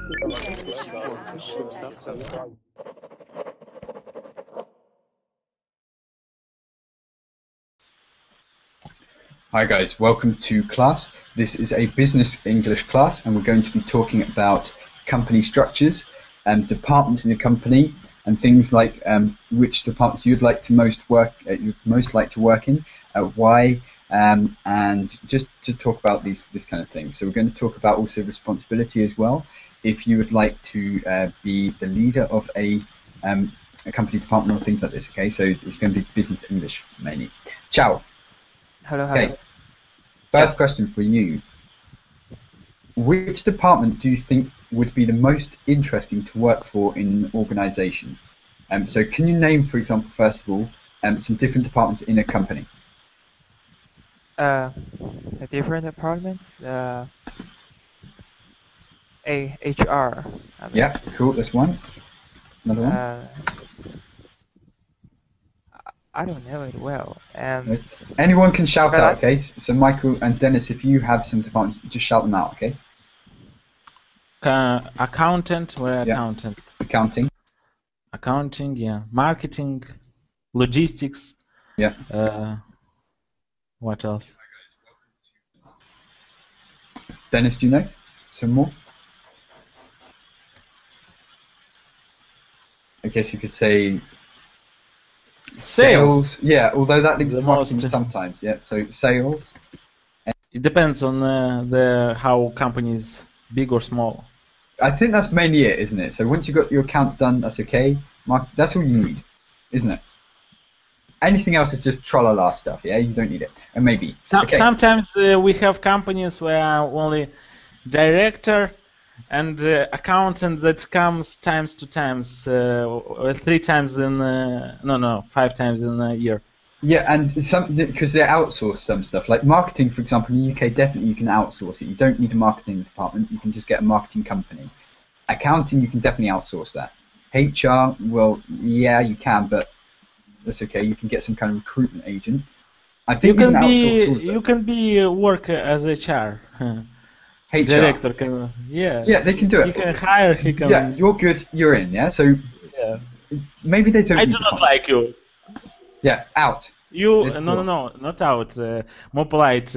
Hi guys, welcome to class. This is a business English class and we're going to be talking about company structures and departments in a company and things like which departments you'd like to most like to work in, why, and just to talk about this kind of thing. So we're going to talk about also responsibility as well. If you would like to be the leader of a company department or things like this, okay? So it's going to be business English mainly. Ciao. Hello, hello. Okay. First question for you. Which department do you think would be the most interesting to work for in an organization? So can you name, for example, first of all, some different departments in a company? A different department. HR. Yeah, cool. That's one. Another one. I don't know it well. Anyone can shout out, okay? So Michael and Dennis, if you have some departments, just shout them out, okay? Accountant, we're Yeah. accountant. Accounting. Accounting, yeah. Marketing, logistics. Yeah. What else? Dennis, do you know some more? I guess you could say sales. Yeah, although that links to marketing sometimes. Yeah, so sales. It depends on how company is big or small. I think that's mainly it, isn't it? So once you've got your accounts done, that's okay. That's all you need, isn't it? Anything else is just tra-la-la stuff, yeah? You don't need it. And maybe. Okay. Sometimes we have companies where only director and accountant that comes times 3 times in no 5 times in a year. Yeah, and because they outsource some stuff like marketing, for example. In the UK, definitely you can outsource it. You don't need a marketing department. You can just get a marketing company. Accounting, you can definitely outsource that. HR, well, yeah, you can, but that's okay. You can get some kind of recruitment agent. I think you can work as HR. HR. Director can, yeah. Yeah, they can do it. He can hire. He can. Yeah, you're good. You're in. Yeah. So yeah. Maybe they don't. I do not like you. Yeah, out. You no, not out. More polite.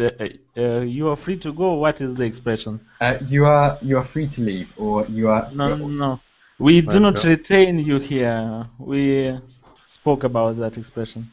You are free to go. What is the expression? You are free to leave, or you are. No. We do not retain you here. We spoke about that expression.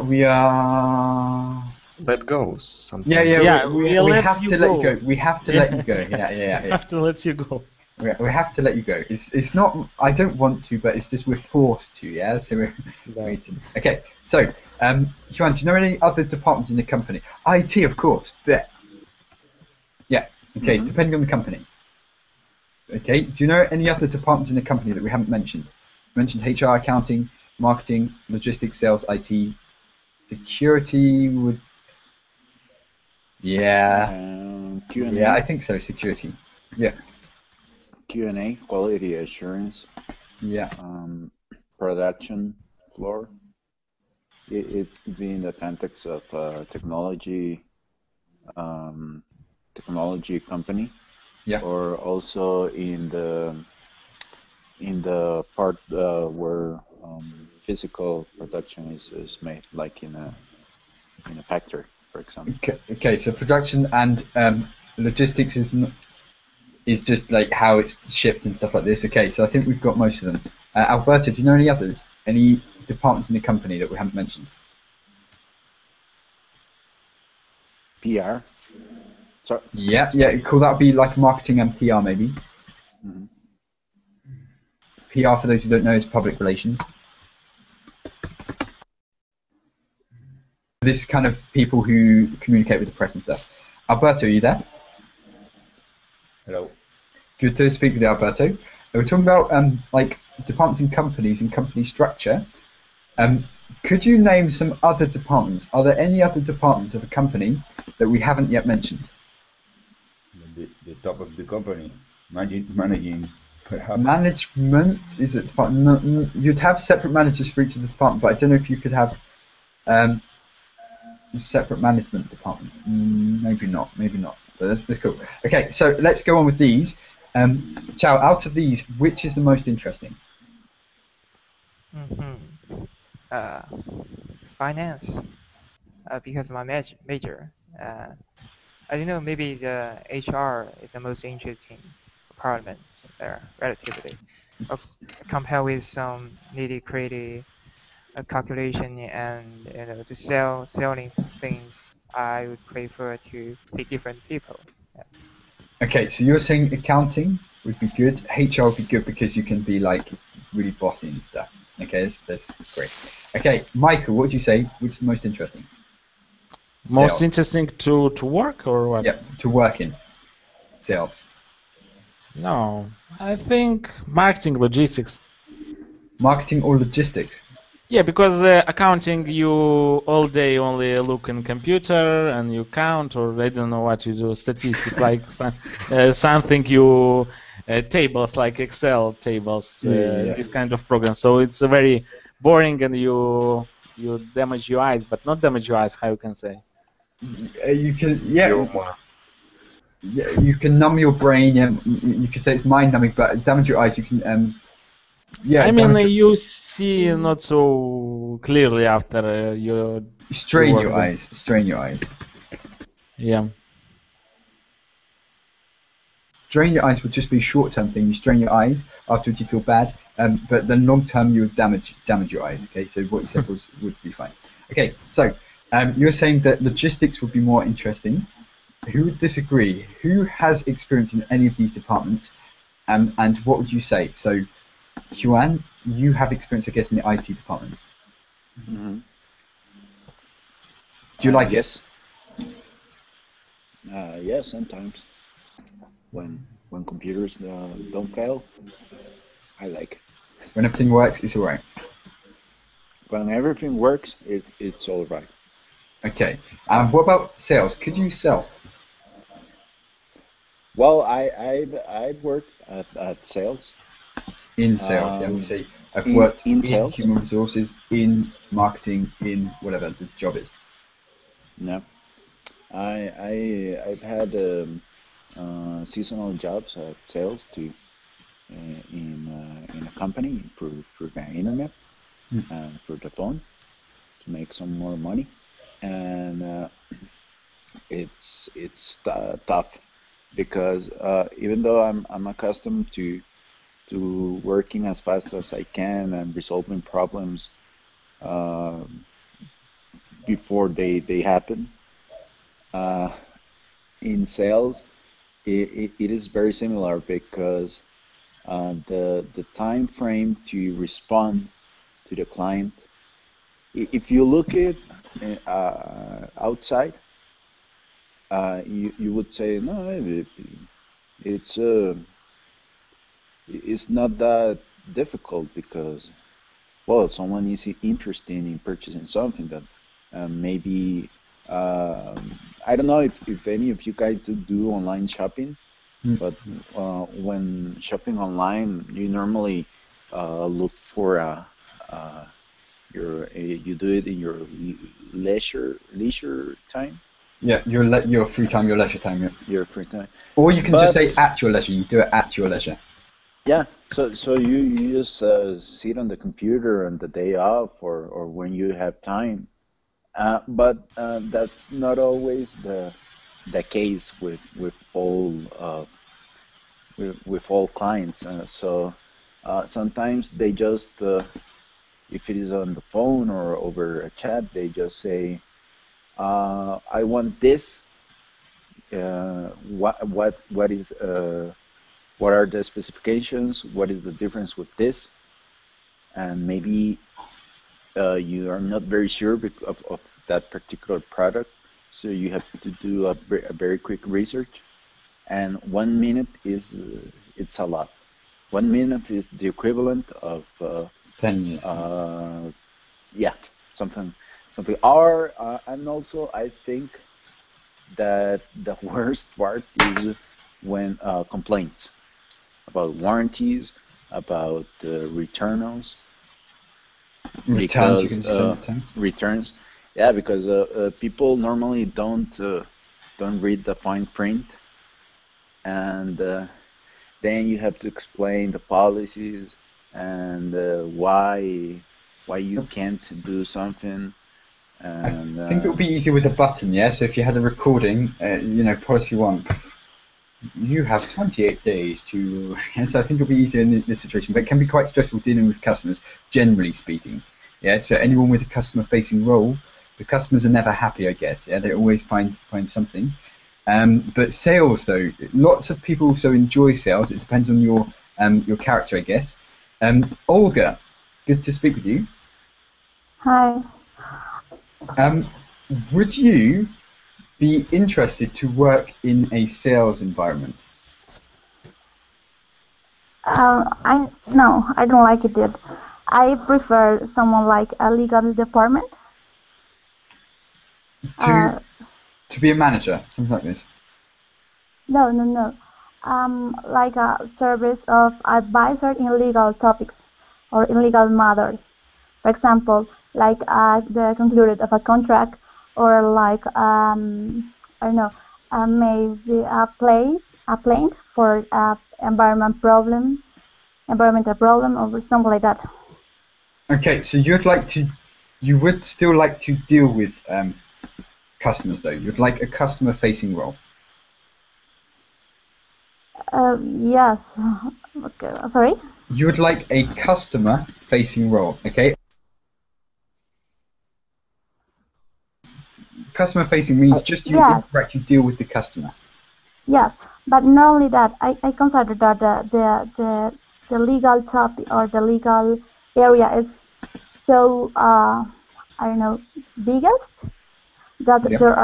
We are. Let go. Something. Yeah. We have to let you go. We have to let you go. Yeah. We have to let you go. We have to let you go. It's not. I don't want to, but it's just we're forced to. Yeah. So we're waiting. Okay. So, Juan, do you know any other departments in the company? IT, of course. Bet. Yeah. Okay. Depending on the company. Okay. Do you know any other departments in the company that we haven't mentioned? We mentioned HR, accounting, marketing, logistics, sales, IT, security would. Yeah. Q&A. Yeah, I think so. Security. Yeah. Q&A, quality assurance. Yeah. Production floor. It could be in the context of technology company. Yeah. Or also in the part where physical production is made, like in a factory, for example. Okay. So production and logistics is just like how it's shipped and stuff like this. Okay. So I think we've got most of them. Alberto, do you know any others? Any departments in the company that we haven't mentioned? PR. Sorry. Yeah. Cool. That would be like marketing and PR, maybe. PR, for those who don't know, is public relations. This kind of people who communicate with the press and stuff. Alberto, are you there? Hello. Good to speak with you, Alberto. We're talking about like departments in companies and company structure. Could you name some other departments? Are there any other departments of a company that we haven't yet mentioned? The top of the company, managing, perhaps. Management is it department? No, you'd have separate managers for each of the department, but I don't know if you could have a separate management department. Maybe not. But that's cool. Okay, so let's go on with these. Chow, out of these, which is the most interesting? Uh, Finance, because my major. I don't know, maybe the HR is the most interesting department there, relatively. Uh, Compared with some nitty-gritty calculation and to selling things, I would prefer to see different people. Yeah. Okay, so you're saying accounting would be good. HR would be good because you can be like really bossy and stuff. Okay, that's great. Okay, Michael, what would you say? Which is the most interesting? Most Sales. interesting to work or what? Yeah, to work in sales. No, I think marketing, logistics. Marketing or logistics? Yeah, because accounting, you all day only look in computer and you count, or I don't know what you do, statistics like something you tables like Excel tables, this kind of program. So it's very boring, and you damage your eyes, but not damage your eyes. How you can say? You can, yeah, you can numb your brain. Yeah, you can say it's mind numbing, but damage your eyes. You can, yeah. I mean, you see not so clearly after you strain your eyes. Strain your eyes. Yeah. Strain your eyes would just be a short-term thing. You strain your eyes afterwards, you feel bad, but then long-term you would damage your eyes. Okay, so what you said would be fine. Okay, so you're saying that logistics would be more interesting. Who would disagree? Who has experience in any of these departments? And what would you say? So, Huan, you have experience, I guess, in the IT department. Mm-hmm. Do you like it? Yes, sometimes. When computers don't fail, I like it. When everything works, it's all right. When everything works, it's all right. Okay. What about sales? Could you sell? Well, I've worked at sales. In sales, yeah. We say I've worked in sales. Human resources, in marketing, in whatever the job is. No, I've had seasonal jobs at sales in a company through the internet and through the phone to make some more money, and it's tough because even though I'm accustomed to working as fast as I can and resolving problems before they happen, in sales it is very similar because the time frame to respond to the client, if you look at outside, you would say no, it's not that difficult because, well, someone is interested in purchasing something that maybe I don't know if any of you guys do online shopping, but when shopping online, you normally look for you do it in your leisure time. Yeah, your free time, your leisure time. Yeah. Your free time. Or you can just say at your leisure. You do it at your leisure. Yeah. So you just sit on the computer on the day off or when you have time. But that's not always the case with all clients. So sometimes they just if it is on the phone or over a chat, they just say, "I want this. What is what are the specifications? What is the difference with this?" And maybe you are not very sure of that particular product, so you have to do a very quick research. And 1 minute is it's a lot. 1 minute is the equivalent of 10 years. Yeah, something. Or and also I think that the worst part is when complaints about warranties, about returns. Returns, Because you can say returns. returns, yeah, because people normally don't read the fine print, and then you have to explain the policies and why you can't do something. And I think it would be easier with a button, yeah? So if you had a recording, policy one, you have 28 days to... So I think it'll be easier in this situation, but it can be quite stressful dealing with customers, generally speaking. Yeah, so anyone with a customer-facing role, the customers are never happy, I guess. Yeah, they always find something. But sales, though, lots of people also enjoy sales. It depends on your character, I guess. Olga, good to speak with you. Hi. Would you be interested to work in a sales environment? No, I don't like it yet. I prefer someone like a legal department. To be a manager, something like this. No. Like a service of advisor in legal topics or in legal matters. For example, like the concluded of a contract, or like I don't know, maybe a plaint for environmental problem, or something like that. Okay, so you would still like to deal with customers, though. You'd like a customer-facing role. Yes. Okay. Sorry. You would like a customer-facing role, okay? Customer-facing means just you yes. interact, you deal with the customer. Yes, but not only that. I consider that the legal topic or the legal area is so I don't know, biggest that there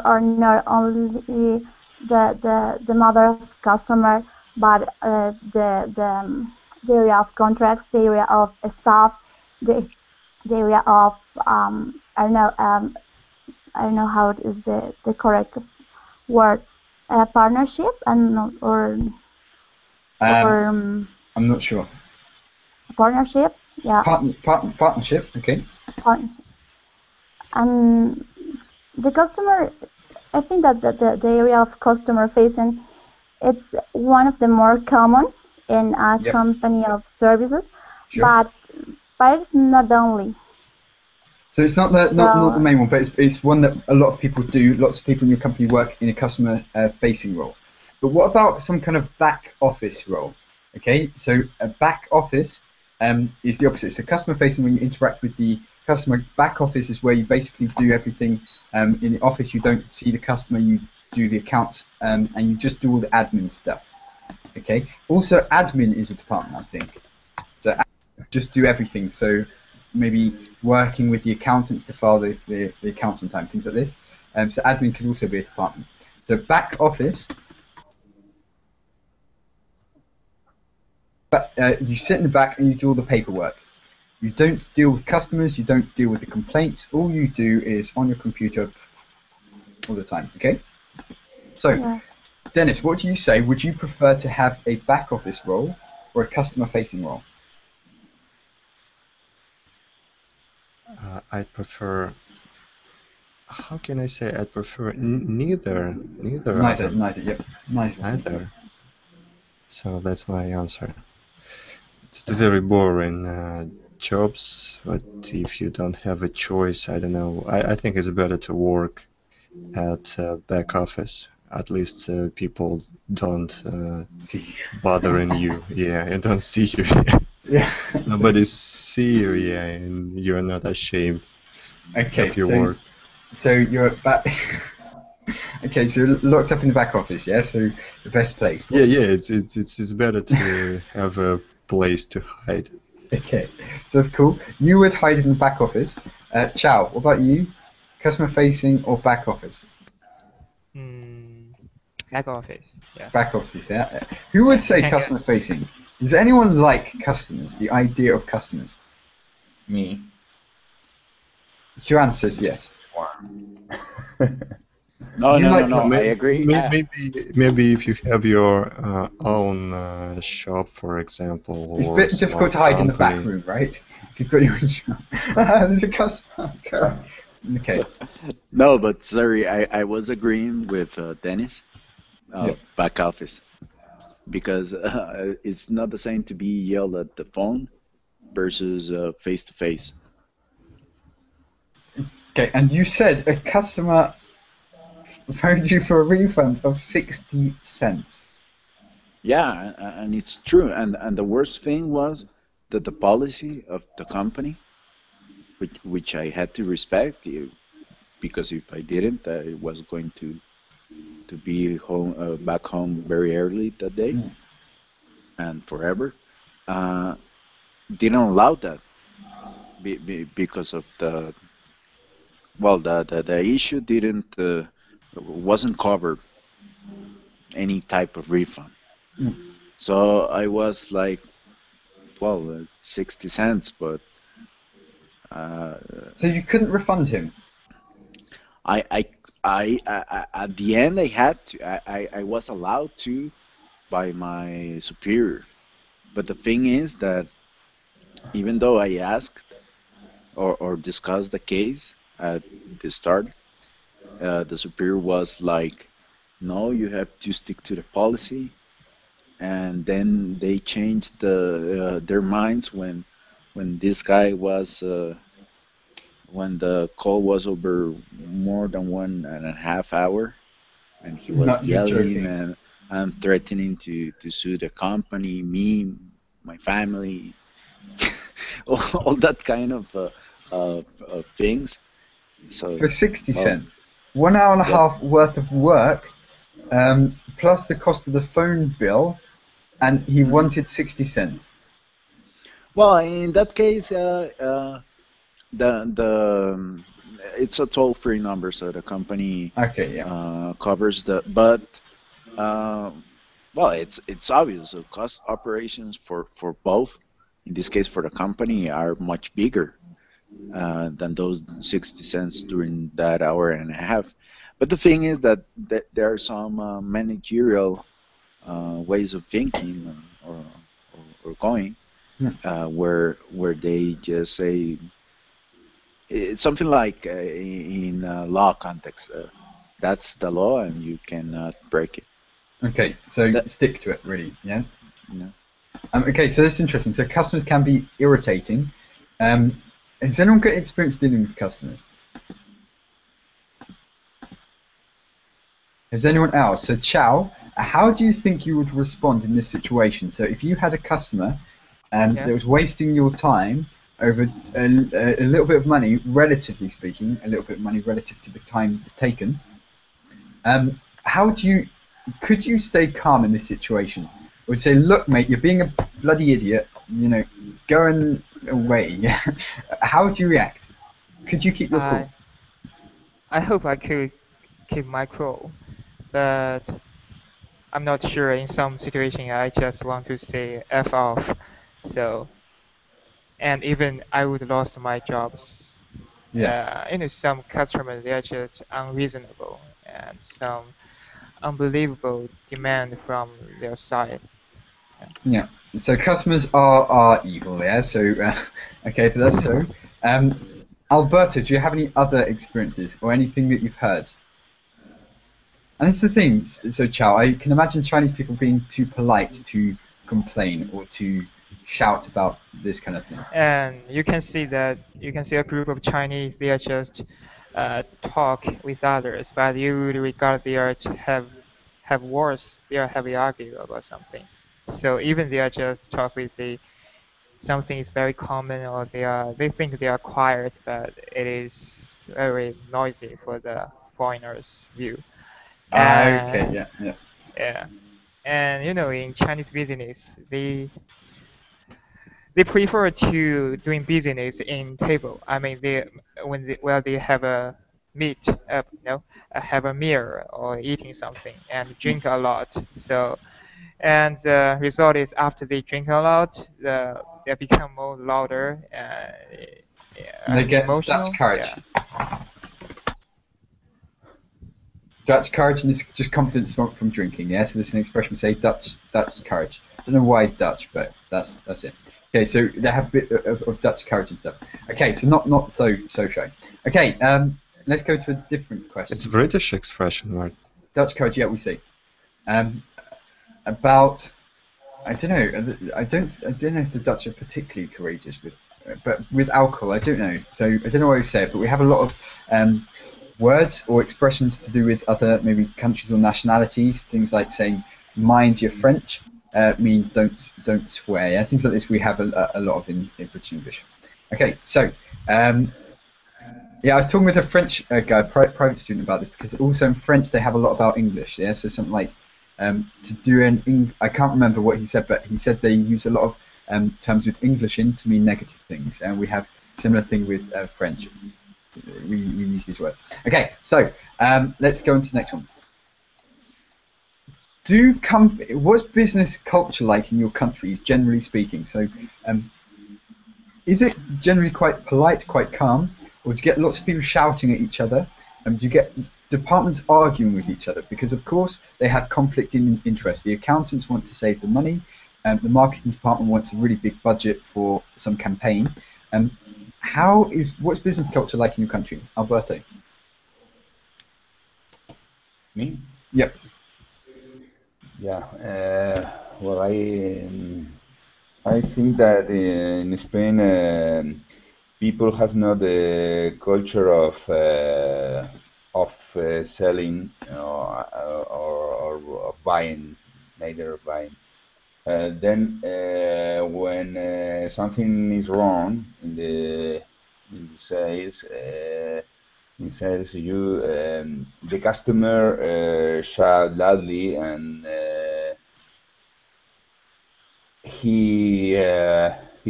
are not only the mother of customer, but the area of contracts, the area of staff, the area of I don't know how it is the correct word, partnership or I'm not sure. Partnership, yeah. Partnership, okay. Partnership. And the customer, I think that the area of customer facing, it's one of the more common in a company of services, sure. but it's not only. So it's not the main one, but it's one that a lot of people do. Lots of people in your company work in a customer-facing role. But what about some kind of back office role? Okay, so a back office is the opposite. So customer-facing, when you interact with the customer. Back office is where you basically do everything. In the office, you don't see the customer. You do the accounts, and you just do all the admin stuff. Okay. Also, admin is a department, I think. So just do everything. So maybe working with the accountants to file the accounts on time, things like this. So admin could also be a department. So back office, but you sit in the back and you do all the paperwork. You don't deal with customers, you don't deal with the complaints. All you do is on your computer all the time, okay? So, Dennis, what do you say? Would you prefer to have a back office role or a customer-facing role? I'd prefer. How can I say? I'd prefer neither. Neither. So that's my answer. It's very boring jobs, but if you don't have a choice, I don't know. I think it's better to work at back office. At least people don't bothering you. Yeah, and don't see you. Yeah. Nobody see you, and you're not ashamed of your work. So you're back. Okay, so you're locked up in the back office, yeah. So the best place. Yeah. It's better to have a place to hide. Okay, so that's cool. You would hide in the back office. Chow, what about you? Customer facing or back office? Back office. Yeah. Back office, yeah. Who would say customer facing? Does anyone like customers? The idea of customers? Me. Huan says yes. No. I agree. Maybe if you have your own shop, for example. It's a bit difficult to hide in the back room, right? If you've got your own shop. There's a customer. Okay. No, but sorry, I was agreeing with Dennis. Back office. because it's not the same to be yelled at the phone versus face to face. Okay, and you said a customer phoned you for a refund of 60 cents. Yeah, and it's true. And the worst thing was that the policy of the company, which I had to respect, because if I didn't, I was going to be home back home very early that day and forever. Didn't allow that because of the issue didn't wasn't covered any type of refund. So I was like, well, 60 cents, but So you couldn't refund him? I at the end I had to. I was allowed to by my superior, but the thing is that even though I asked or discussed the case at the start, the superior was like, no, you have to stick to the policy. And then they changed their minds when this guy was when the call was over more than 1.5 hours, and he was Not you're yelling joking. and threatening to sue the company, me, my family, all that kind of things. So, For 60 well, cents. 1 hour and a yeah. half worth of work, plus the cost of the phone bill, and he wanted 60 cents. Well, in that case, the it's a toll-free number, so the company Okay, yeah. covers the. But well, it's obvious. So cost operations for both, in this case for the company, are much bigger than those 60 cents during that hour and a half. But the thing is that there are some managerial ways of thinking or going where they just say it's something like in law context. That's the law, and you cannot break it. Okay, so That, stick to it, really, yeah? no. Okay, so that's interesting. So customers can be irritating. Has anyone got experience dealing with customers? Has anyone else? So Chow, how do you think you would respond in this situation? So if you had a customer that was wasting your time over a little bit of money, relatively speaking, a little bit of money relative to the time taken, could you stay calm in this situation? I would say, look, mate, you're being a bloody idiot, going away. How would you react? Could you keep your cool? I hope I could keep my cool, but I'm not sure. In some situation, I just want to say F off. So, and even I would lost my jobs. Yeah. Some customers, they are just unreasonable, and some unbelievable demand from their side. Yeah. So customers are evil, yeah. So okay, but that's so. Alberto, do you have any other experiences or anything that you've heard? And it's the thing. So Chow, I can imagine Chinese people being too polite to complain or to shout about this kind of thing. And you can see a group of Chinese. They are just talk with others, but you would regard they are to have wars. They are heavily argue about something. So even they are just talk with something is very common, or they think they are quiet, but it is very noisy for the foreigners' view. Okay, And yeah, and in Chinese business, they prefer to doing business in table. I mean, they have a meet, have a meal or eating something and drink a lot. So, and the result is after they drink a lot, they become more louder they get emotional. Dutch courage. Yeah. Dutch courage, and this just confidence from drinking. Yeah, so this is an expression we say Dutch courage. I don't know why Dutch, but that's it. Okay, so they have a bit of Dutch courage and stuff. Okay, so not so shy. Okay, let's go to a different question. It's a British expression, right? Dutch courage, yeah, we see. About I don't know. I don't know if the Dutch are particularly courageous but with alcohol, I don't know. So I don't know what I say it, but we have a lot of words or expressions to do with other maybe countries or nationalities. Things like saying "mind your French" means don't swear. Yeah? Things like this we have a lot of in British English. Okay, so yeah, I was talking with a French guy, private student, about this because also in French they have a lot about English. Yeah, so something like to do I can't remember what he said, but he said they use a lot of terms with English in to mean negative things, and we have a similar thing with French. We use these words. Okay, so let's go on to the next one. What's business culture like in your countries, generally speaking? So, is it generally quite polite, quite calm, or do you get lots of people shouting at each other? Do you get departments arguing with each other? Because of course they have conflicting interests. The accountants want to save the money, the marketing department wants a really big budget for some campaign. What's business culture like in your country, Alberto? Me? Yep. Yeah. Well, I think that in Spain people has not the culture of selling or of buying, neither of buying. Then when something is wrong in the sales, you the customer shout loudly, and he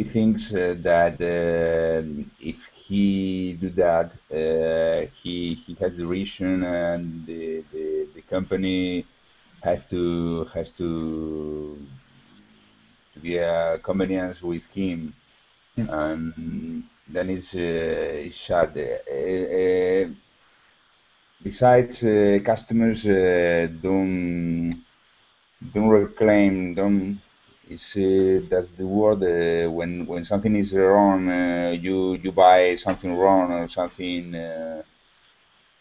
thinks that if he do that, he has the reason, and the company has to be a convenience with him, and then it's shut. Besides, customers don't reclaim, don't. That's the word. When something is wrong, you buy something wrong or something.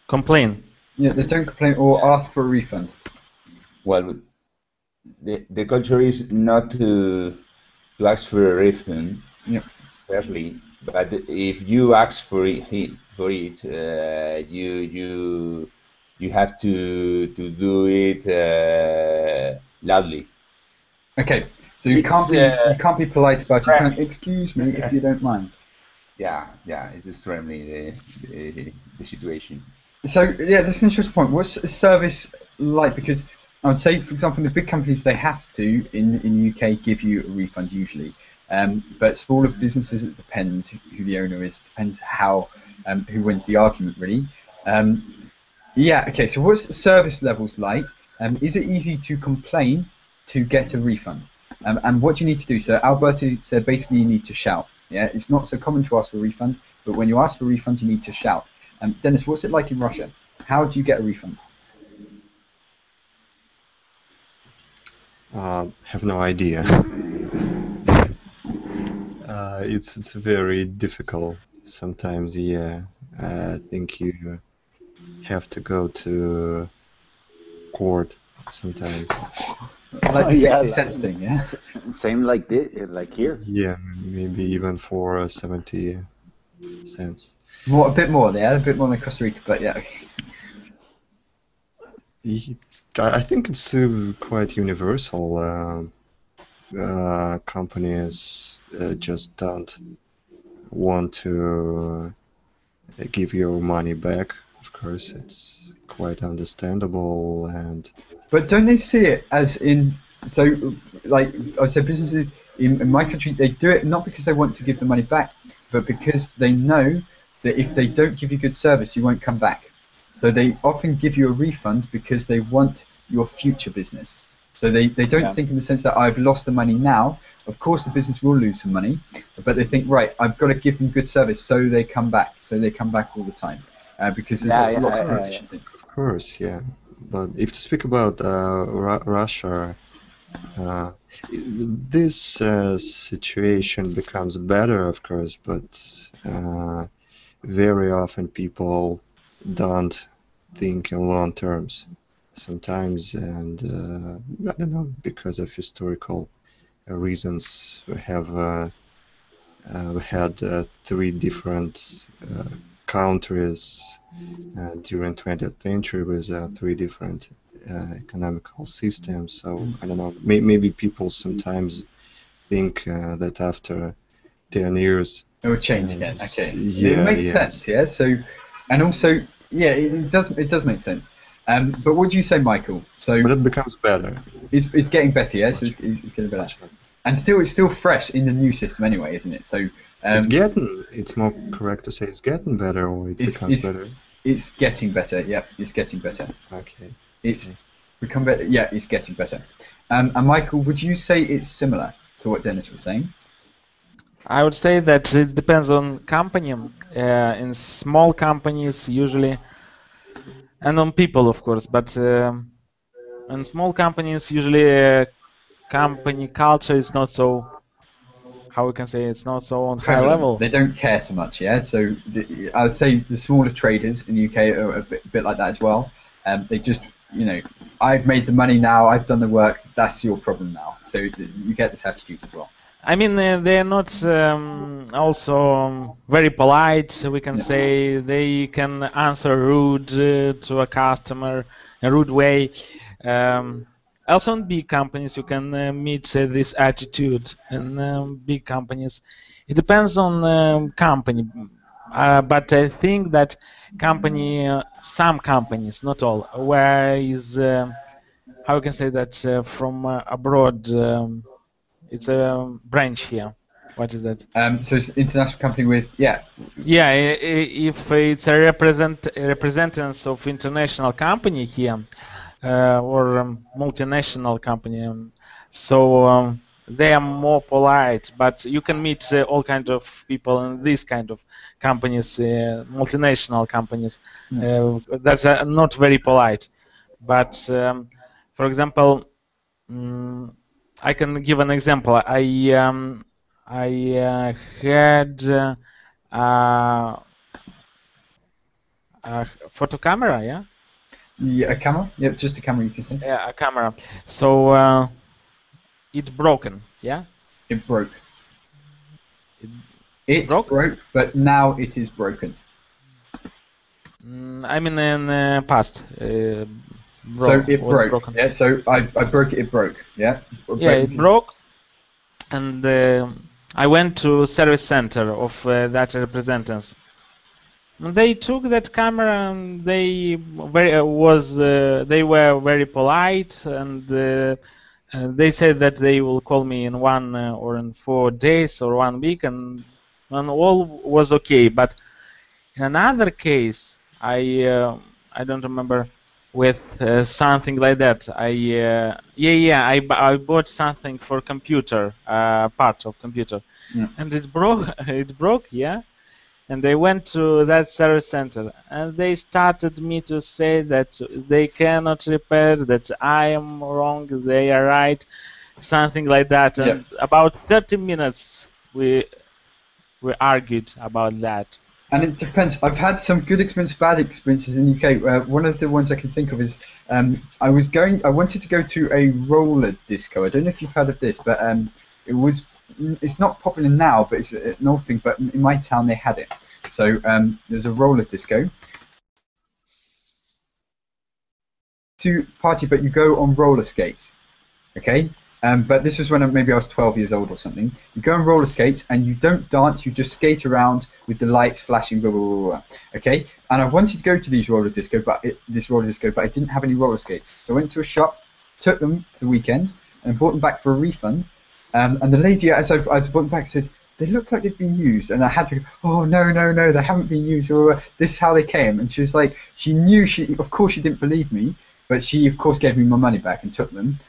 Complain. Yeah, they don't complain or ask for a refund. Well, the culture is not to ask for a refund. Yeah. Fairly, but if you ask for it, you have to do it loudly. Okay, so you can't be polite about it. You can't excuse me if you don't mind. Yeah, it's extremely the situation. So yeah, that's an interesting point. What's a service like? Because I would say, for example, in the big companies, they have to in the UK give you a refund usually. But smaller businesses, it depends who the owner is, depends how who wins the argument really. Yeah, okay, so what's service levels like? Is it easy to complain to get a refund? And what do you need to do? So Alberto said basically you need to shout. Yeah, it's not so common to ask for a refund, but when you ask for a refund, you need to shout. Dennis, what's it like in Russia? How do you get a refund? Have no idea. It's very difficult sometimes. Yeah, I think you have to go to court sometimes. Like the 60 cents thing, yeah. Same like here. Yeah, maybe even for 70 cents. A bit more than Costa Rica, but yeah. I think it's quite universal. Companies just don't want to give your money back. Of course, it's quite understandable. But don't they see it as like I said, businesses in my country, they do it not because they want to give the money back, but because they know that if they don't give you good service, you won't come back. So they often give you a refund because they want your future business. So they don't think in the sense that I've lost the money now. Of course, the business will lose some money, but they think, right, I've got to give them good service, so they come back. So they come back all the time because there's lots of things. Of course, yeah. But if to speak about Russia, this situation becomes better, of course, but very often people don't think in long terms sometimes, and I don't know, because of historical reasons. We had 3 different countries during 20th century with 3 different economical systems. So I don't know. Maybe people sometimes think that after 10 years it will change again. Okay, yeah, it makes yes. sense. Yeah. So, and also, yeah, it does make sense. But what do you say, Michael? So But it becomes better. it's getting better. Yeah. So it's getting better. Much better. And it's still fresh in the new system anyway, isn't it? So It's more correct to say it's getting better, or it becomes better. It's getting better. Yeah, it's getting better. Okay. It's become better. Yeah, it's getting better. And Michael, would you say it's similar to what Dennis was saying? I would say that it depends on company. In small companies, usually, and on people, of course. But in small companies, usually, company culture is not so. How we can say it's not so on high level. They don't care so much, yeah. So I would say the smaller traders in the UK are a bit like that as well. They just, I've made the money now, I've done the work. That's your problem now. So you get this attitude as well. I mean, they're not also very polite. We can say they can answer rude to a customer, a rude way. Also, in big companies, you can meet this attitude. In big companies, it depends on company. But I think that some companies, not all, where is how you can say that from abroad. It's a branch here. What is that? So it's an international company with Yeah, if it's a representatives of international company here, or multinational company, so they are more polite. But you can meet all kinds of people in these kind of companies, multinational companies, that are not very polite. But for example, I can give an example. I had a photo camera, yeah? Yeah, a camera? Yep, just a camera, you can say. Yeah, a camera. So it broken, yeah? It broke. It broke, but now it is broken. I mean in past. So it broke. Broken. Yeah. So I broke it. It broke. Yeah. Yeah, it broke, and I went to service center of that representatives. They took that camera and they were very polite, and they said that they will call me in 1 or in 4 days or 1 week, and all was okay. But in another case, I don't remember. With something like that, I bought something for computer, part of computer, and it broke, yeah. And I went to that service center, and they started me to say that they cannot repair, that I am wrong, they are right, something like that. And about 30 minutes we argued about that. And it depends. I've had some good experiences, bad experiences in the UK. One of the ones I can think of is I wanted to go to a roller disco. I don't know if you've heard of this, but it's not popular now, but it's an old thing. But in my town, they had it. So there's a roller disco. To party, but you go on roller skates. Okay. But this was when maybe I was 12 years old or something. You go on roller skates and you don't dance, you just skate around with the lights flashing, blah, blah, blah, blah. Okay? And I wanted to go to this roller disco, but I didn't have any roller skates. So I went to a shop, took them for the weekend, and bought them back for a refund. And the lady, as I bought them back, said, they look like they've been used. And I had to go, oh, no, they haven't been used. This is how they came. And she was like, of course she didn't believe me, but she, of course, gave me my money back and took them.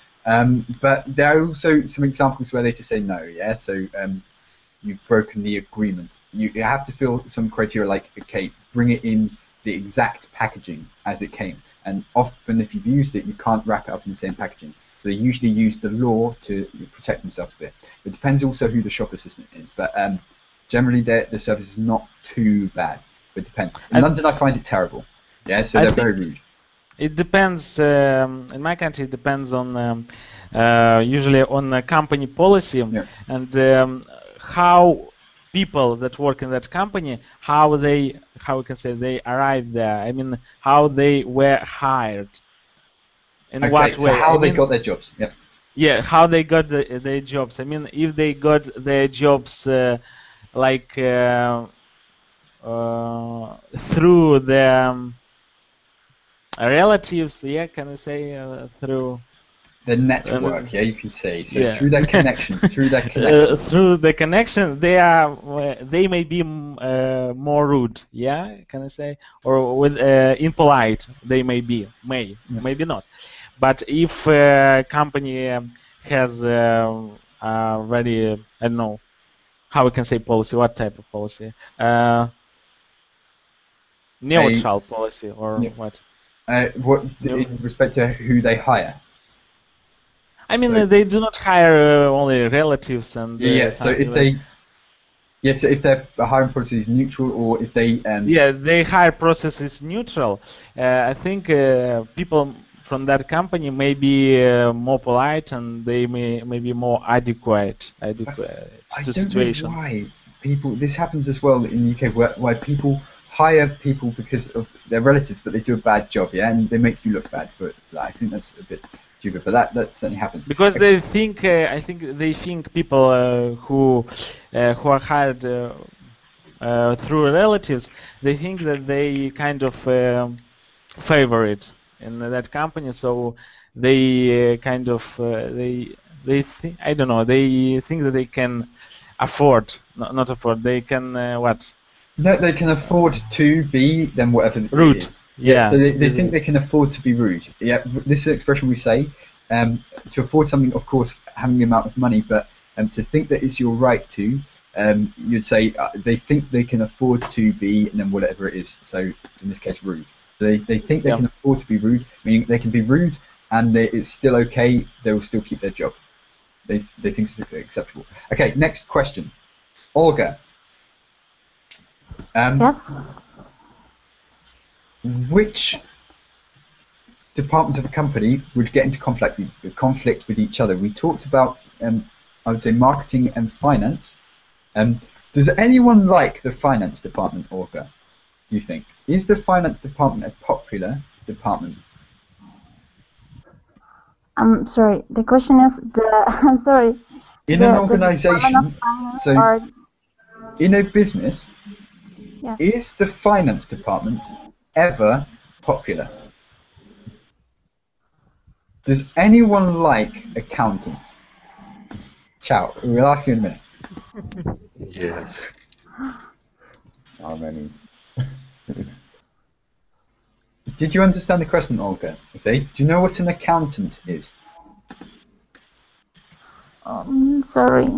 But there are also some examples where they just say no, yeah? So you've broken the agreement. You have to fill some criteria like, okay, bring it in the exact packaging as it came. And often if you've used it, you can't wrap it up in the same packaging. So they usually use the law to protect themselves a bit. It depends also who the shop assistant is, but generally the service is not too bad. But it depends. In London, I find it terrible. Yeah, so they're very rude. It depends. In my country, it depends on usually on the company policy and how people that work in that company, how we can say they arrived there. I mean, how they were hired. In what so way? how they got their jobs. Yeah. Yeah, how they got their jobs. I mean, if they got their jobs like through their relatives, yeah, can I say through the network, you can say. So through their connections, through their connection, they may be more rude, yeah, can I say, or with impolite. They may be, maybe not. But if a company has a very, I don't know, how we can say policy, what type of policy, neutral policy, or what? In respect to who they hire? I mean, they do not hire only relatives and. So if they. So if their hiring policy is neutral, or if they. Their hire process is neutral. I think people from that company may be more polite and they may be more adequate to situation. I don't know why people. This happens as well in the UK, why people hire people because of their relatives, but they do a bad job, and they make you look bad for it. I think that's a bit stupid, but that certainly happens. Because they think, I think they think people who are hired through relatives, they think that they kind of favor it in that company, so they kind of they think, I don't know, they think that they can afford, not afford, they can what? No, they can afford to be then whatever rude. It is. So they think they can afford to be rude. Yeah, this is an expression we say. To afford something, of course, having the amount of money, but to think that it's your right to, you'd say they think they can afford to be, and then whatever it is. So in this case, rude. So they think they can afford to be rude, meaning they can be rude, and it's still okay. They will still keep their job. They think it's acceptable. Okay, next question, Olga. Yes. Which departments of a company would get into conflict with each other? We talked about, I would say, marketing and finance. Does anyone like the finance department, Olga? You think? Is the finance department a popular department? I'm sorry. The question is I'm sorry. In an organization, so in a business, is the finance department ever popular? Does anyone like accountants? Ciao. We'll ask you in a minute. Yes. How many? Did you understand the question, Olga? Do you know what an accountant is? Sorry.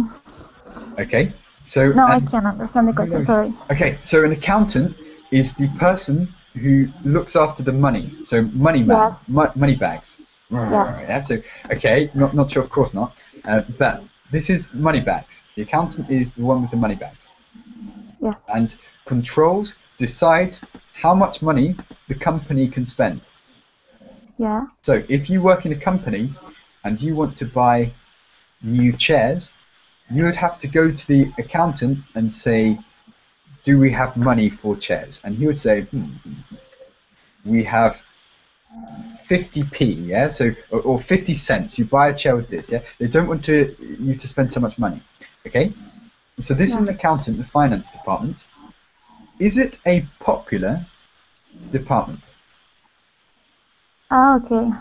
Okay. So no, I can't understand the question. Sorry. Okay. So an accountant is the person who looks after the money. So money bags. Yeah. So okay, not sure. Of course not. But this is money bags. The accountant is the one with the money bags. Yes. And controls, decides how much money the company can spend. Yeah. So if you work in a company and you want to buy new chairs, you would have to go to the accountant and say, do we have money for chairs? And he would say, we have 50p, so or 50 cents. You buy a chair with this, They don't want you to spend so much money, okay? So this is an accountant, the finance department. Is it a popular department? Okay.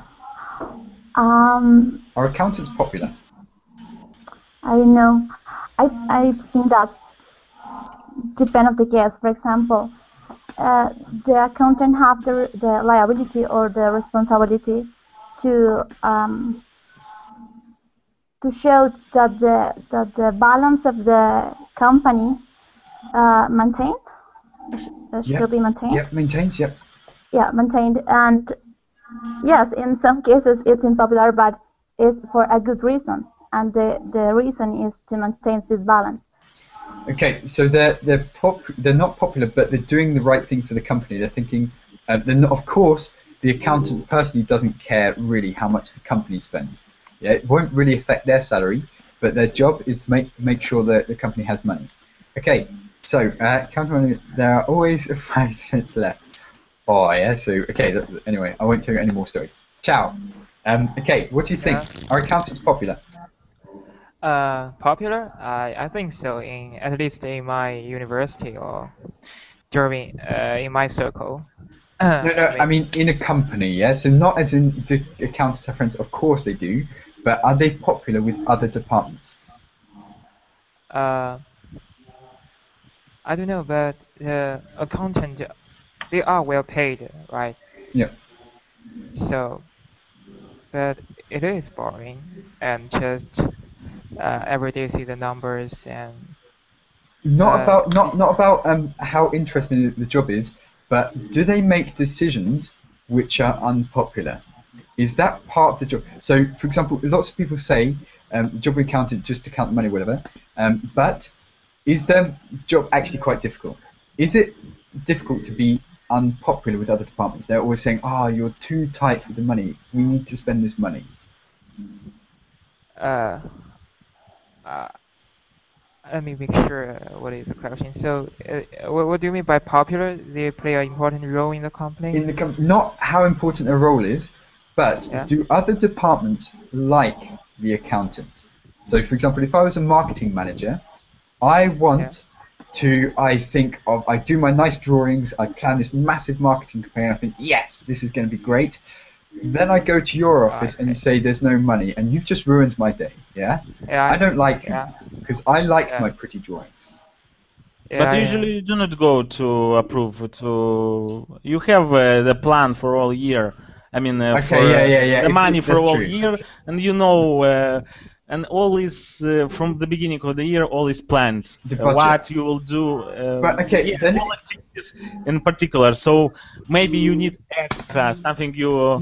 Are accountants popular? I don't know. I think that depends on the case. For example, the accountant have the liability or the responsibility to show that the balance of the company maintained should be maintained. Yep, maintains. Yep. Yeah, maintained, and yes, in some cases it's unpopular, but it's for a good reason, and the reason is to maintain this balance. Okay, so they're not popular, but they're doing the right thing for the company. They're thinking, of course, the accountant personally doesn't care really how much the company spends. Yeah, it won't really affect their salary, but their job is to make sure that the company has money. Okay, so there are always 5 cents left. Oh yeah, so okay. Anyway, I won't tell you any more stories. Ciao. Okay, what do you think? Are accountants popular? Popular? I think so. At least in my university or during in my circle. No, I mean in a company, yeah. So not as in the accountants have friends. Of course they do, but are they popular with other departments? I don't know, but the accountant, they are well paid, right? Yeah. So, but it is boring and just every day see the numbers and. Not about how interesting the job is, but do they make decisions which are unpopular? Is that part of the job? So, for example, lots of people say the job of accountant just to count the money, whatever. But is their job actually quite difficult? Is it difficult to be unpopular with other departments? They're always saying, "Oh, you're too tight with the money. We need to spend this money." Let me make sure what is the question. So, what do you mean by popular? They play an important role in the company? Not how important their role is, but Yeah. do other departments like the accountant? So, for example, if I was a marketing manager, I want to, I do my nice drawings, I plan this massive marketing campaign, I think, yes, this is going to be great. Then I go to your office and you say there's no money, and you've just ruined my day, yeah? I don't like it, because I like my pretty drawings. But usually you do not go to approve. You have the plan for all year. I mean, the money for all year, and you know, and all is from the beginning of the year. All is planned. What you will do. But okay, then all activities in particular. So maybe you need extra something. You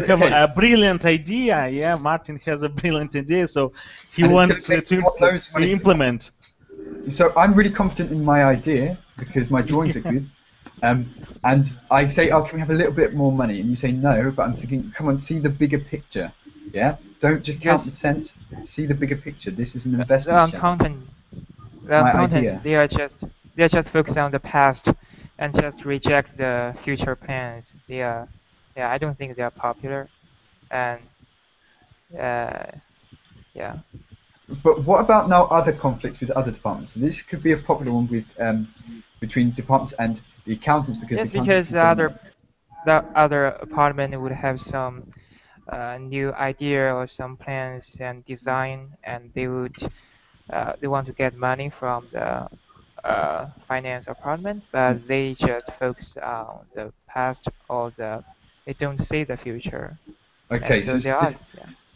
have a brilliant idea. Yeah, Martin has a brilliant idea, so he wants to implement. So I'm really confident in my idea because my drawings are good. And I say, oh, can we have a little bit more money? And you say no, but I'm thinking, come on, see the bigger picture. Yeah? Don't just count the cents, see the bigger picture. This is an investment. The accountants, they are just focused on the past and just reject the future plans. I don't think they are popular. And But what about now other conflicts with other departments? So this could be a popular one with between departments and the accountants because the other department would have some new idea or some plans and design, and they want to get money from the finance department, but they just focus on the past or they don't see the future. Okay,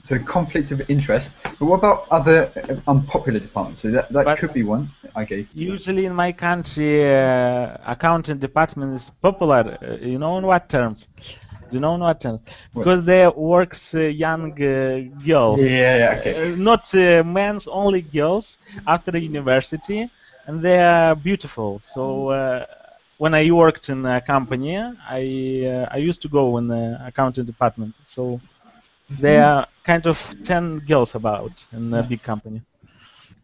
so conflict of interest. But what about other unpopular departments? So that could be one I gave. Usually in my country, accounting department is popular. You know in what terms? Because there works young girls. Okay. Not men's, only girls after the university, and they are beautiful. So when I worked in a company, I used to go in the accounting department. So there are kind of 10 girls about in a big company.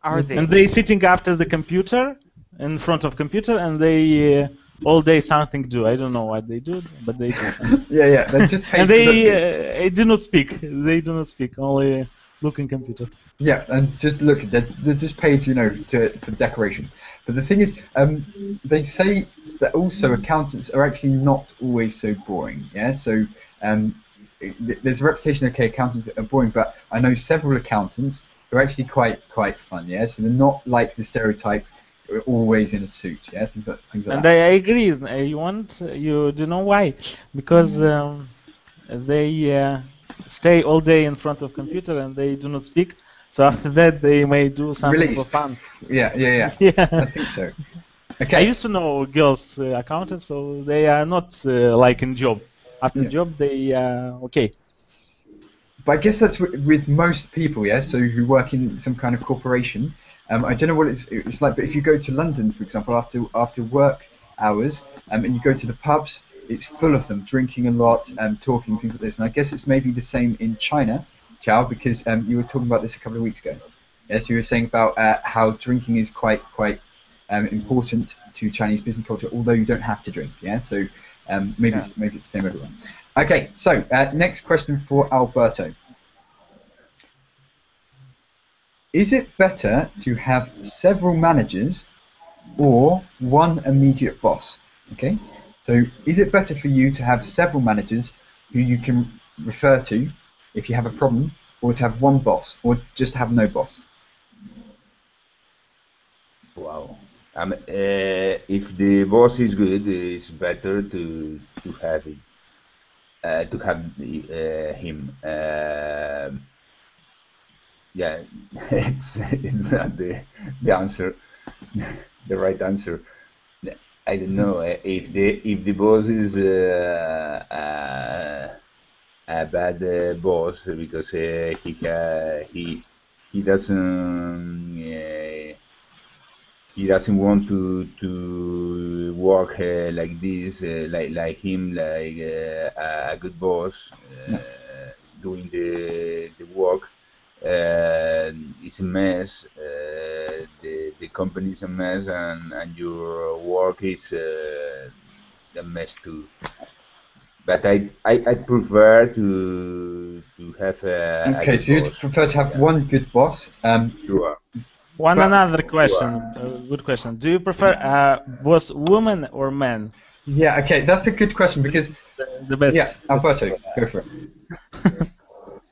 Are they? And they sitting after the computer, in front of computer, and they all day something do. I don't know what they do, but they do. They're just paid and they do not speak. They do not speak. Only look in computer. Yeah, and just look. They're just paid, for decoration. But the thing is, they say that also accountants are actually not always so boring. Yeah, so there's a reputation of accountants that are boring, but I know several accountants who are actually quite fun. Yeah, so they're not like the stereotype. Always in a suit, yeah, things like that. And I agree. You do know why? Because they stay all day in front of computer and they do not speak. So after that, they may do something for fun. Yeah. I think so. Okay. I used to know girls accountants, so they are not like in job. After job, they okay. But I guess that's with most people, yeah. So who work in some kind of corporation. I don't know what it's like, but if you go to London, for example, after work hours, and you go to the pubs, it's full of them drinking a lot and talking things like this. And I guess it's maybe the same in China, Chow, because you were talking about this a couple of weeks ago. Yes, you were saying about how drinking is quite important to Chinese business culture, although you don't have to drink. Yeah, so maybe it's the same everywhere. Okay, so next question for Alberto. Is it better to have several managers or one immediate boss? Okay, so is it better for you to have several managers who you can refer to if you have a problem, or to have one boss, or just have no boss? Wow. If the boss is good, it's better to have it, to have him. Yeah, it's not the answer, the right answer. I don't know if the boss is a bad boss because he doesn't want to work like this, like him, like a good boss doing the work. It's a mess. The company is a mess, and your work is a mess too. But I prefer to have a Okay, good so you'd boss. prefer to have one good boss. Sure. Another question. Good question. Do you prefer boss woman or man? Yeah, okay, that's a good question because The best. yeah, Alberto, go for it.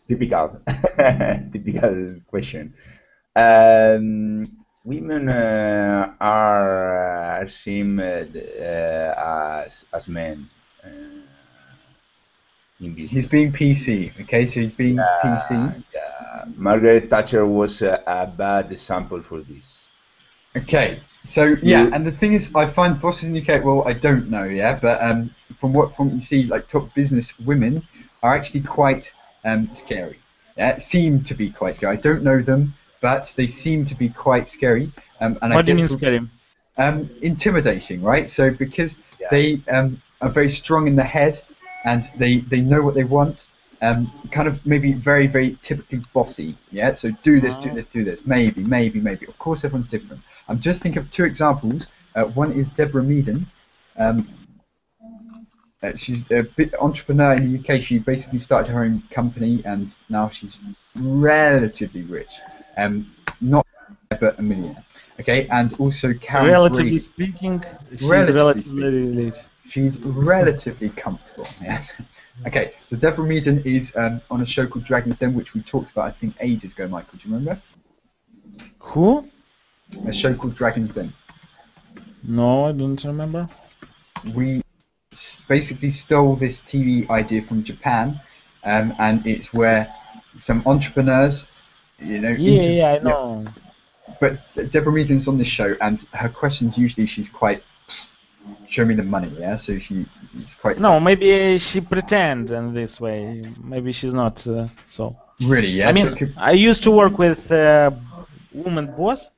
Typical question. Women are seen as men in business. He's being PC, okay? So he's being PC. Margaret Thatcher was a bad example for this. Okay, so yeah, and the thing is, I find bosses in the UK. Well, I don't know, yeah, but from what you see, like top business women are actually quite scary. Yeah, seem to be quite scary. I don't know them, but they seem to be quite scary. And What do you mean scary? Intimidating, right? So because they are very strong in the head, and they know what they want. Kind of maybe very, very typically bossy, yeah? So do this, do this, do this, maybe. Of course, everyone's different. I'm just thinking of two examples. One is Deborah Meaden. She's a bit entrepreneur in the UK. She basically started her own company, and now she's relatively rich. Not but a millionaire. Okay, and also Karen Relatively Brady. speaking, she's Relatively relatively rich. She's relatively comfortable. Yes. Okay, so Deborah Meaden is on a show called Dragon's Den, which we talked about, I think, ages ago, Michael. Do you remember? Who? A show called Dragon's Den. No, I don't remember. We basically stole this TV idea from Japan, and it's where some entrepreneurs, you know. Yeah, I know. But Deborah Meaden's on this show, and her questions usually she's quite. Show me the money, yeah. So she's quite. No, maybe she pretend in this way. Maybe she's not so. Really, yeah. I mean, I used to work with woman boss,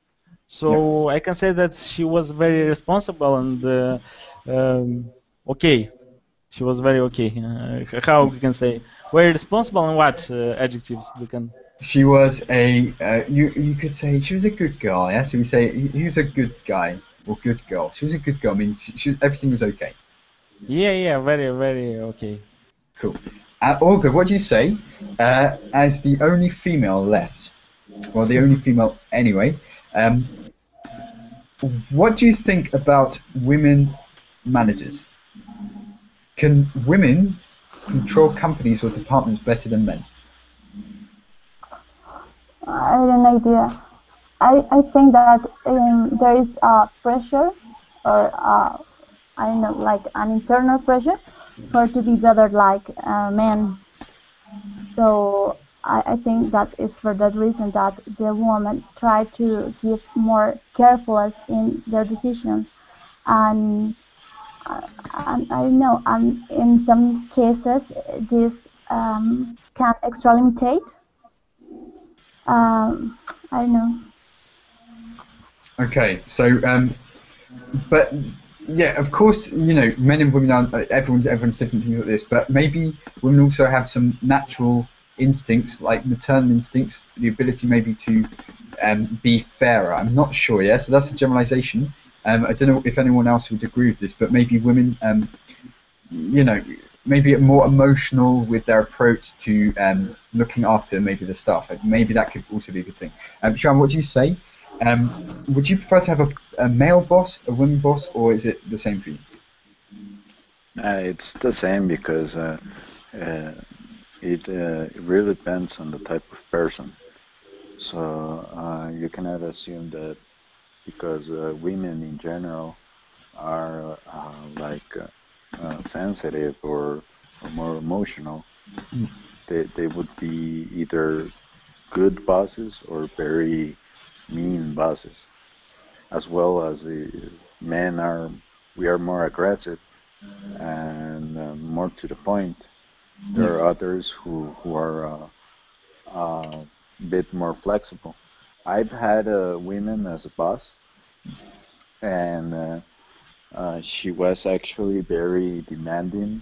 so I can say that she was very responsible and okay. She was very okay. How we can say very responsible, and what adjectives we can? She was a you could say she was a good girl, yeah. So we say he was a good guy. Or good girl. She was a good girl. I mean, everything was okay. Yeah, very, very okay. Cool. Olga, what do you say? As the only female left, well, the only female anyway. What do you think about women managers? Can women control companies or departments better than men? I have an idea. I think that there is pressure, or I don't know, like an internal pressure for to be better like men. So I think that is for that reason that the women try to give more carefulness in their decisions, and I don't know, and in some cases this can extra limitate. I don't know. Okay, so but Yeah, of course, men and women aren't, everyone's different things like this, but maybe women also have some natural instincts, like maternal instincts, the ability maybe to be fairer. I'm not sure, yeah, so that's a generalization. I don't know if anyone else would agree with this, but maybe women, maybe more emotional with their approach to looking after maybe the staff. Maybe that could also be a good thing. Joanne, what do you say? Would you prefer to have a male boss, a woman boss, or is it the same for you? It's the same because it really depends on the type of person. So you cannot assume that because women in general are sensitive or more emotional, they would be either good bosses or very mean bosses. As well as men we are more aggressive and more to the point. There are others who are a bit more flexible. I've had women as a boss, and she was actually very demanding,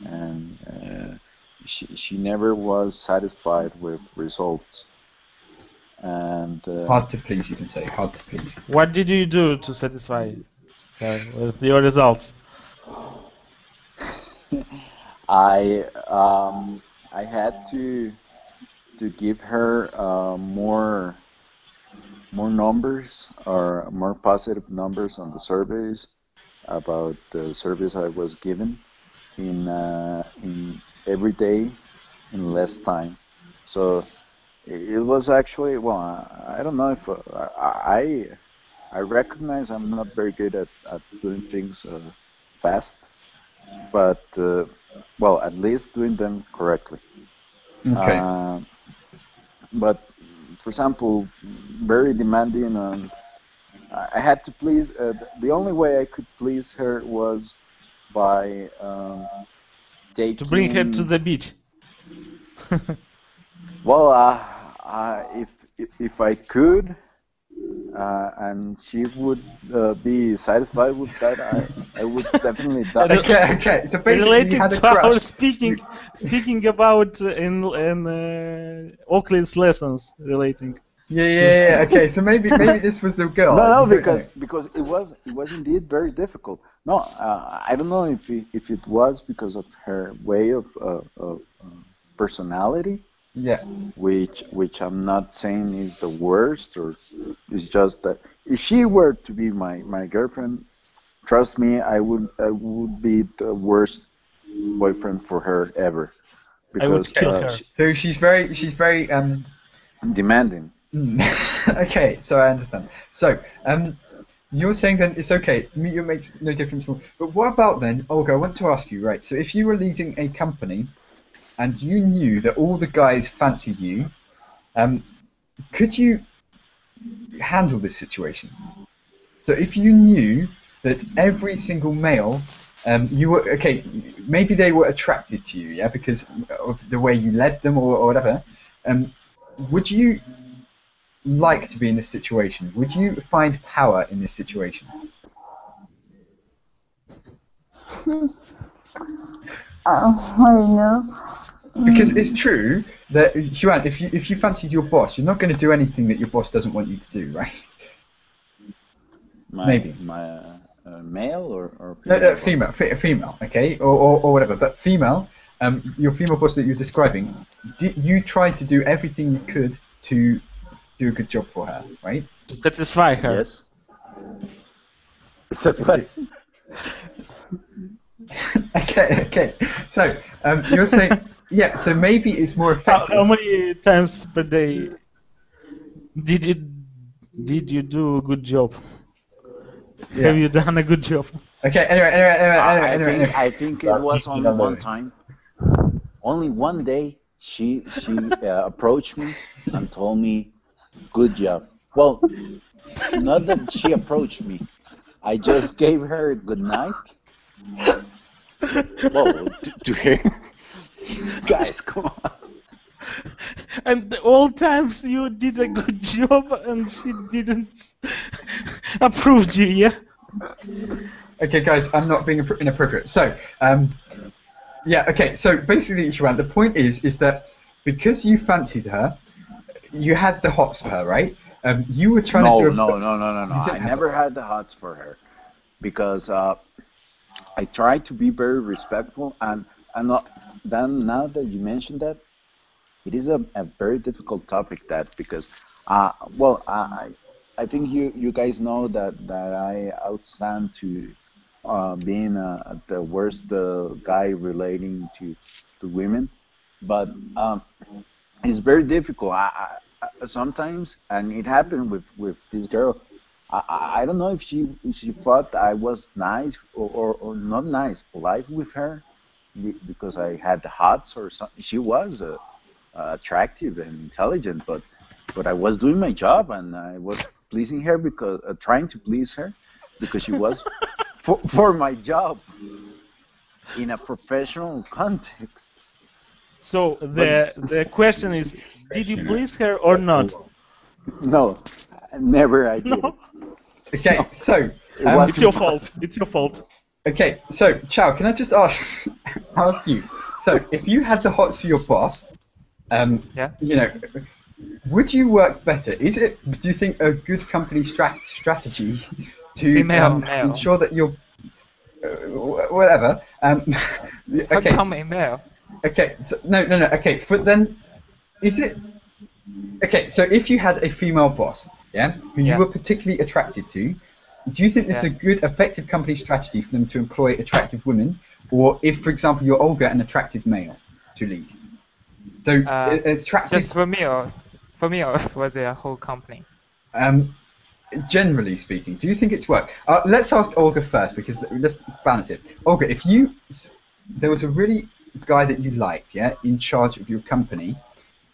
and she never was satisfied with results. And hard to please, you can say. Hard to please. What did you do to satisfy her with your results? I had to give her more numbers or more positive numbers on the surveys about the service I was given in every day in less time. So it was actually, well, I don't know if I recognize I'm not very good at doing things fast, but well, at least doing them correctly. Okay. But for example, very demanding on. I had to please. The only way I could please her was by taking. To bring her to the beach. Well, if I could, and she would be satisfied with that, I would definitely. Okay. So basically, related you had a to our crush. speaking about in Oakley's lessons relating. Yeah. Okay, so maybe this was the girl. No, because it was indeed very difficult. No, I don't know if it was because of her way of personality. Yeah. Which I'm not saying is the worst, or it's just that if she were to be my girlfriend, trust me, I would be the worst boyfriend for her ever. Because I would kill her. So she's very demanding. Okay, so I understand. So you're saying then it's okay, it makes no difference. But what about then, Olga, I want to ask you, right, so if you were leading a company and you knew that all the guys fancied you, could you handle this situation? So if you knew that every single male, you were, okay, maybe they were attracted to you, yeah, because of the way you led them or whatever, would you like to be in this situation? Would you find power in this situation? I don't know. Because it's true that, Joanne, if you fancied your boss, you're not going to do anything that your boss doesn't want you to do, right? Maybe. My male or no, female, okay, or whatever. But female, your female boss that you're describing, you tried to do everything you could to do a good job for her, right? To satisfy her. Yes. Satisfy. Okay. So you're saying, yeah. So maybe it's more effective. How many times per day did you do a good job? Yeah. Have you done a good job? Okay. Anyway. I think it was only one time. Only one day she approached me and told me, "Good job." Well, not that she approached me. I just gave her a good night. Well, to her. Guys, come on. And all times you did a good job and she didn't approve you, yeah? Okay, guys, I'm not being inappropriate. So, yeah, okay. So basically, Joanne, the point is that because you fancied her, you had the hots for her, right? You were trying to do No. You didn't I have never had the hots for her because I tried to be very respectful, and then now that you mentioned that, it is a very difficult topic that because well I think you guys know that I outstand to being the worst guy relating to women, but it's very difficult. I sometimes, and it happened with this girl. I don't know if she thought I was nice or not nice, polite with her because I had the hots or something. She was attractive and intelligent, but I was doing my job and I was pleasing her because trying to please her because she was for my job in a professional context. So the question is, did you please her or not? No, never I did. No. Okay, so It was It's your fault. It's your fault. okay, so Chow, can I just ask you? So, if you had the hots for your boss, Yeah. you know, would you work better? Is it? Do you think a good company strategy to Female, male. ensure that you're whatever? How Okay, come email? okay, so, no. Okay, then, is it? Okay, so if you had a female boss, yeah, who you Yeah. were particularly attracted to, do you think this is a good, effective company strategy for them to employ attractive women, or if, for example, you're Olga, an attractive male to lead? So attractive. Just for me or for the whole company? Generally speaking, do you think it's work? Let's ask Olga first because let's balance it. Olga, if there was a really guy that you liked, yeah, in charge of your company,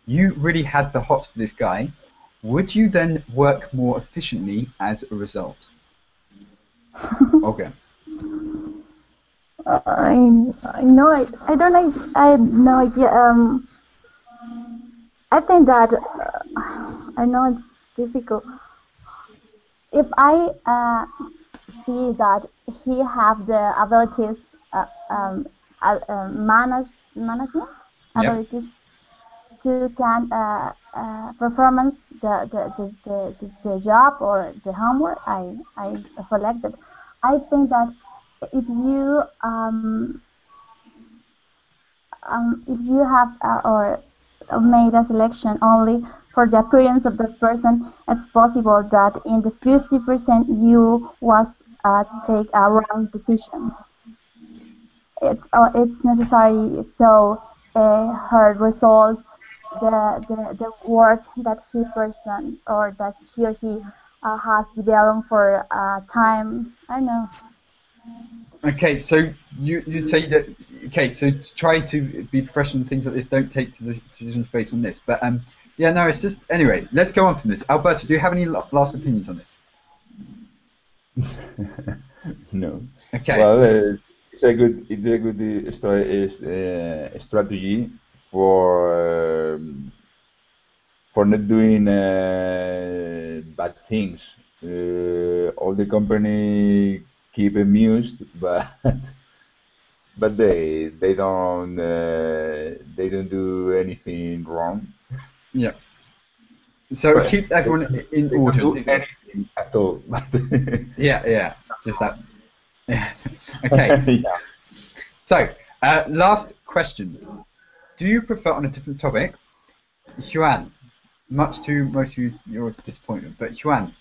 you really had the hots for this guy, would you then work more efficiently as a result? Olga. I know I don't know. I have no idea. I think that I know it's difficult. If I see that he have the abilities, managing Yep. abilities to can performance the job or the homework I selected. I think that if you have or made a selection only for the appearance of that person, it's possible that in the 50% you was take a wrong decision. It's necessary so her results, the work that he person or that she or he has developed for time. I don't know. Okay, so you say that. Okay, so try to be professional in things like this. Don't take decisions based on this. But yeah, no, it's just anyway. Let's go on from this. Alberto, do you have any last opinions on this? No. Okay. Well, it's a good strategy for not doing bad things. All the company keep amused, but they don't do anything wrong. Yeah. So But keep everyone in They order. don't do anything at all. Yeah, just that. Yeah. Okay. Yeah. So last question: do you prefer, on a different topic, Juan? Much to most of your disappointment, but Juan,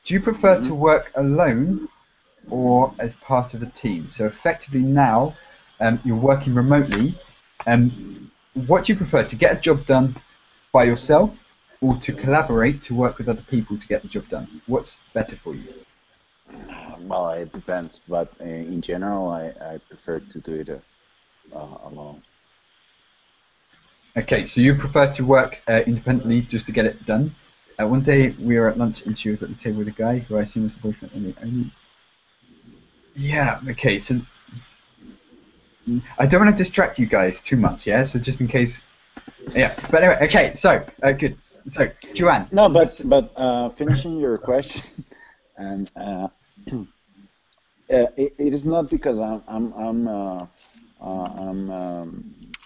do you prefer to work alone or as part of a team? So effectively now, you're working remotely. What do you prefer, to get a job done by yourself or to collaborate to work with other people to get the job done? What's better for you? Well, it depends, but in general, I prefer to do it alone. Okay, so you prefer to work independently just to get it done. One day we were at lunch and she was at the table with a guy who I assume was a boyfriend. Yeah, okay, so I don't want to distract you guys too much, yeah? So just in case, yeah. But anyway, okay, so, good. So, Juan. No, but finishing your question, and It is not because I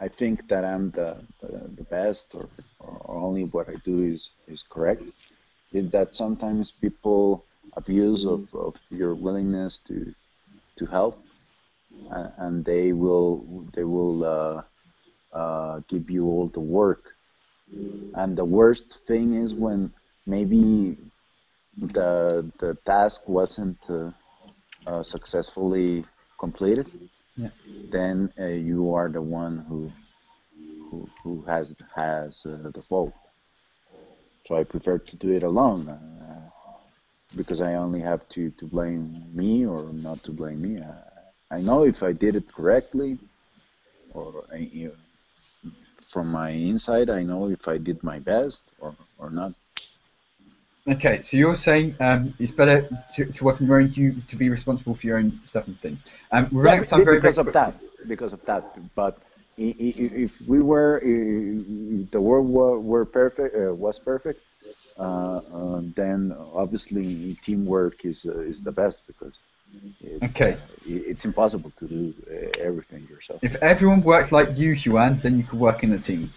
think that I'm the best, or only what I do is correct. It, that sometimes people abuse of your willingness to help, and they will give you all the work. And the worst thing is when maybe the task wasn't successfully completed. Yeah. Then you are the one who has the fault. So I prefer to do it alone because I only have to blame me or not to blame me. I know if I did it correctly, or from my inside, I know if I did my best or not. Okay, so you're saying it's better to work on your own, to be responsible for your own stuff and things. We're running out of time Because of that. But if we were, if the world were perfect, was perfect, then obviously teamwork is the best, because it's impossible to do everything yourself. If everyone worked like you, Juan, then you could work in a team.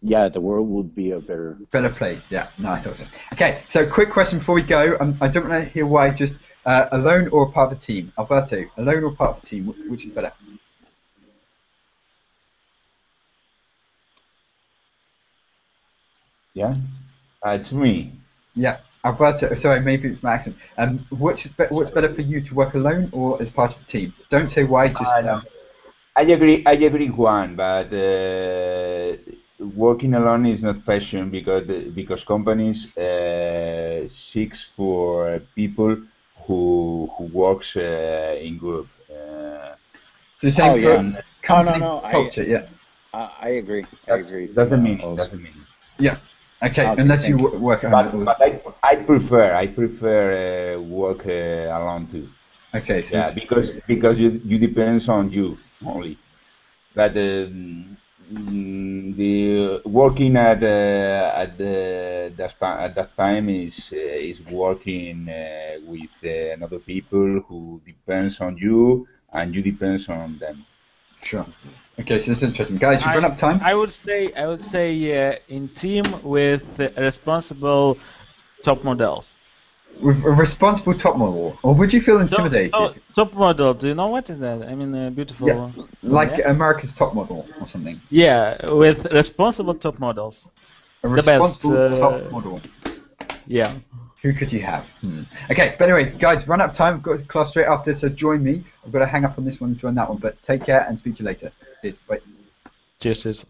Yeah, the world would be a better place. Yeah, no, I thought so. Okay, so quick question before we go. I don't want to hear why. Just alone or part of a team. Alberto, alone or part of a team? Which is better? Yeah, it's me. Yeah, Alberto. Sorry, maybe it's my accent. What's better for you, to work alone or as part of a team? Don't say why. Just. I agree, Juan, but working alone is not fashion, because companies seeks for people who works in group. So you're saying for company culture, yeah. I agree. That's the meaning. That's the meaning. Yeah. Okay. Unless you work alone. But I prefer work alone too. Okay. So yeah, because you depends on you only. But the working at that time is working with other people who depends on you, and you depends on them. Sure. Okay, so it's interesting, guys. You've run up time. I would say in team with responsible top models. With a responsible top model, or would you feel intimidated? Top model. Do you know what is that? I mean, beautiful. Yeah, like America's Top Model or something. Yeah, with responsible top models. A responsible top model. Yeah. Who could you have? Okay, but anyway, guys, run up time. We've got a class straight after, so join me. I've got to hang up on this one and join that one. But take care and speak to you later. Cheers. Bye. Cheers.